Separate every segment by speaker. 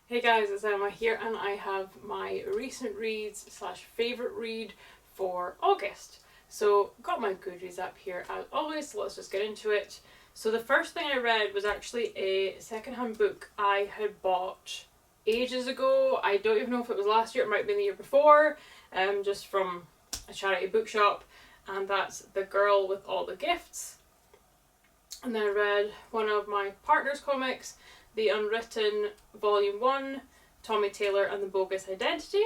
Speaker 1: Hey guys, it's Emma here, and I have my recent reads slash favourite read for August. So got my Goodreads app here as always, so let's just get into it. So the first thing I read was actually a secondhand book I had bought ages ago. I don't even know if it was last year, it might have been the year before, just from a charity bookshop, and that's The Girl with All the Gifts. And then I read one of my partner's comics, The Unwritten Volume 1, Tommy Taylor and the Bogus Identity.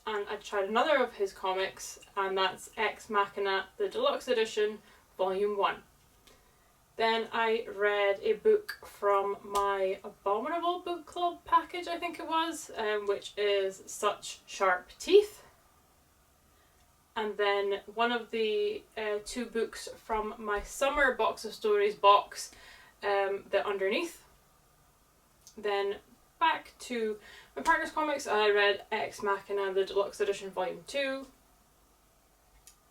Speaker 1: And I tried another of his comics, and that's Ex Machina, the Deluxe Edition, Volume 1. Then I read a book from my Abominable Book Club package, I think it was, which is Such Sharp Teeth. And then one of the two books from my Summer Box of Stories box, The Underneath. Then back to my partner's comics, I read Ex Machina, the Deluxe Edition, Volume 2.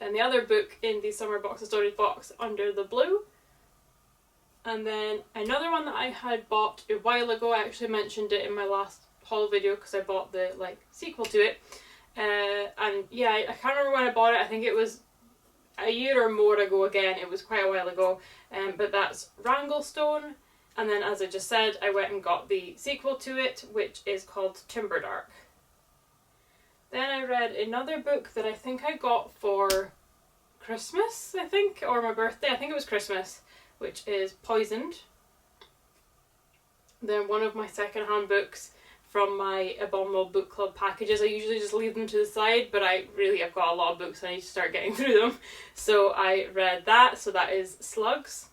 Speaker 1: And the other book in the Summer Box of Stories box, Under the Blue. And then another one that I had bought a while ago, I actually mentioned it in my last haul video because I bought the sequel to it. And yeah, I can't remember when I bought it. I think it was a year or more ago again. It was quite a while ago. But that's Wranglestone. And then, as I just said, I went and got the sequel to it, which is called Timberdark. Then I read another book that I think I got for Christmas, or my birthday. I think it was Christmas, which is Poisoned. Then one of my secondhand books from my Abominable Book Club packages. I usually just leave them to the side, but I've got a lot of books, so I need to start getting through them. So I read that, so that is Slugs.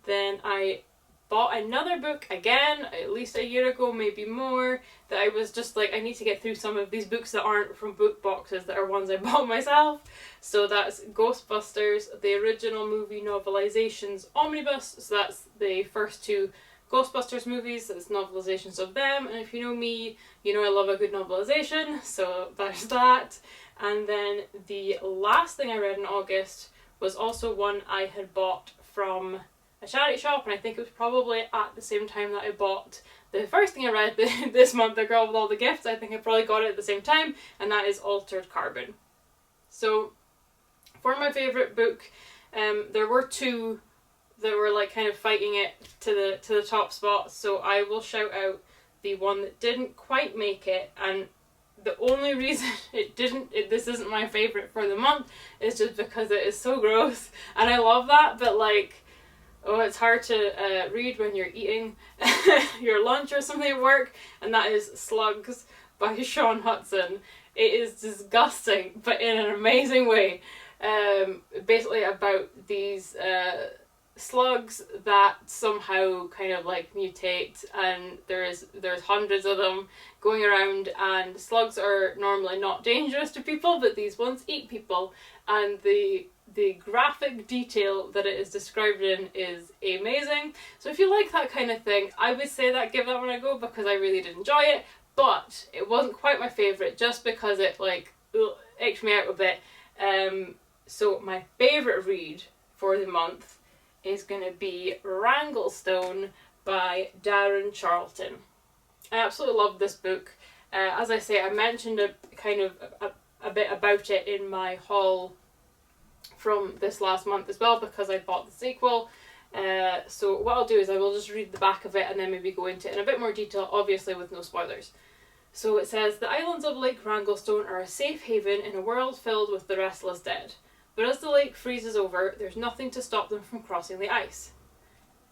Speaker 1: Then I bought another book again, at least a year ago, maybe more, that I was just like, I need to get through some of these books that aren't from book boxes, that are ones I bought myself. So that's Ghostbusters, the original movie novelizations omnibus. So that's the first two Ghostbusters movies, that's novelizations of them. And if you know me, you know I love a good novelization, so there's that. And then the last thing I read in August was also one I had bought from a charity shop, and I think it was probably at the same time that I bought the first thing I read this month, The Girl with All the Gifts. I think I probably got it at the same time, and that is Altered Carbon. So for my favourite book, there were two that were kind of fighting it to the top spot, so I will shout out the one that didn't quite make it. And the only reason this isn't my favourite for the month is just because it is so gross, and I love that, but it's hard to read when you're eating your lunch or something at work, and that is Slugs by Sean Hudson. It is disgusting, but in an amazing way. Basically about these slugs that somehow kind of mutate, and there's hundreds of them going around, and slugs are normally not dangerous to people, but these ones eat people, and the graphic detail that it is described in is amazing. So if you like that kind of thing, I would say give that one a go, because I really did enjoy it, but it wasn't quite my favourite just because it iched me out a bit. So my favourite read for the month is going to be Wranglestone by Darren Charlton. I absolutely love this book. As I say, I mentioned a bit about it in my haul from this last month as well, because I bought the sequel. So what I'll do is I will just read the back of it and then maybe go into it in a bit more detail, obviously with no spoilers. So it says, the islands of Lake Wranglestone are a safe haven in a world filled with the restless dead. But as the lake freezes over, there's nothing to stop them from crossing the ice.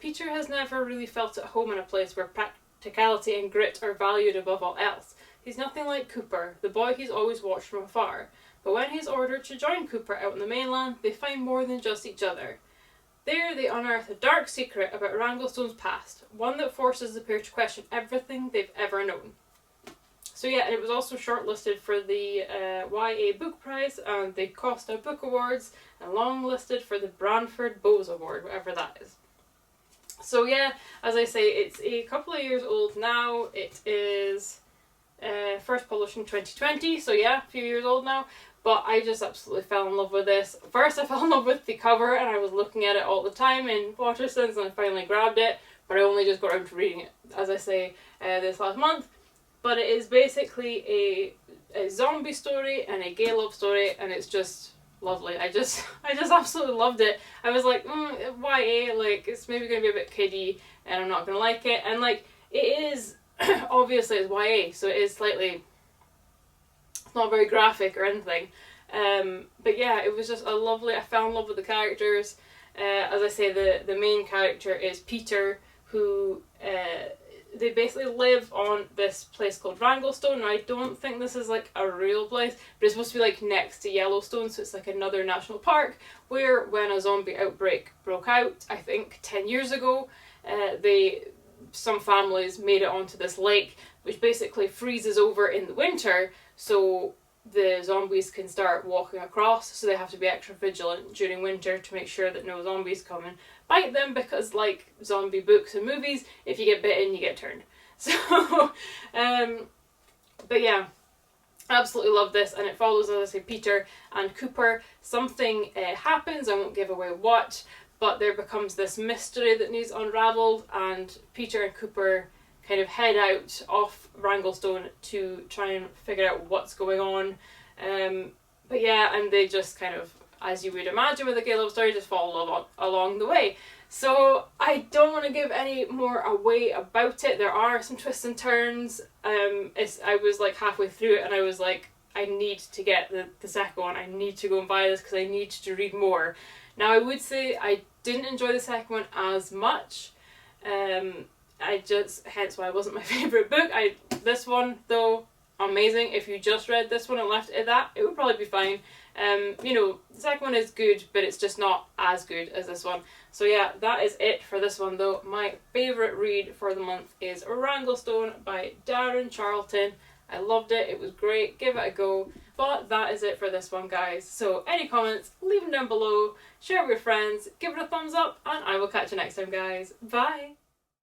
Speaker 1: Peter has never really felt at home in a place where practicality and grit are valued above all else. He's nothing like Cooper, the boy he's always watched from afar. But when he's ordered to join Cooper out on the mainland, they find more than just each other. There they unearth a dark secret about Wranglestone's past, one that forces the pair to question everything they've ever known. So yeah, it was also shortlisted for the YA Book Prize and the Costa Book Awards, and longlisted for the Branford Bowes Award, whatever that is. So yeah, as I say, it's a couple of years old now. It is first published in 2020, so yeah, a few years old now. But I just absolutely fell in love with this. First I fell in love with the cover, and I was looking at it all the time in Waterson's, and I finally grabbed it. but I only just got around to reading it, as I say, this last month. But it is basically a zombie story and a gay love story, and it's just lovely. I just absolutely loved it. I was like, YA, like, it's maybe going to be a bit kiddie, and I'm not going to like it. And, like, it is, obviously it's YA, so it is slightly, it's not very graphic or anything. But yeah, it was just a lovely, I fell in love with the characters. As I say, the main character is Peter, who, they basically live on this place called Wranglestone. Now, I don't think this is like a real place, but it's supposed to be like next to Yellowstone, so it's like another national park, where when a zombie outbreak broke out, I think 10 years ago, some families made it onto this lake, which basically freezes over in the winter, so the zombies can start walking across, so they have to be extra vigilant during winter to make sure that no zombies come and bite them, because like zombie books and movies, if you get bitten, you get turned. So, but yeah, absolutely love this, and it follows, as I say, Peter and Cooper. Something happens, I won't give away what, but there becomes this mystery that needs unravelled, and Peter and Cooper kind of head out off Wranglestone to try and figure out what's going on. But yeah, and they just kind of, as you would imagine with a gay love story, just follow along the way. So I don't want to give any more away about it. There are some twists and turns. I was like halfway through it and I was like, I need to get the second one. I need to go and buy this because I need to read more. Now, I would say I didn't enjoy the second one as much. Hence why it wasn't my favourite book. This one, though, amazing. If you just read this one and left it at that, it would probably be fine. You know, the second one is good, but it's just not as good as this one. So yeah, that is it for this one, though. My favourite read for the month is Wranglestone by Darren Charlton. I loved it. It was great. Give it a go. But that is it for this one, guys. So any comments, leave them down below. Share with your friends. Give it a thumbs up. And I will catch you next time, guys. Bye.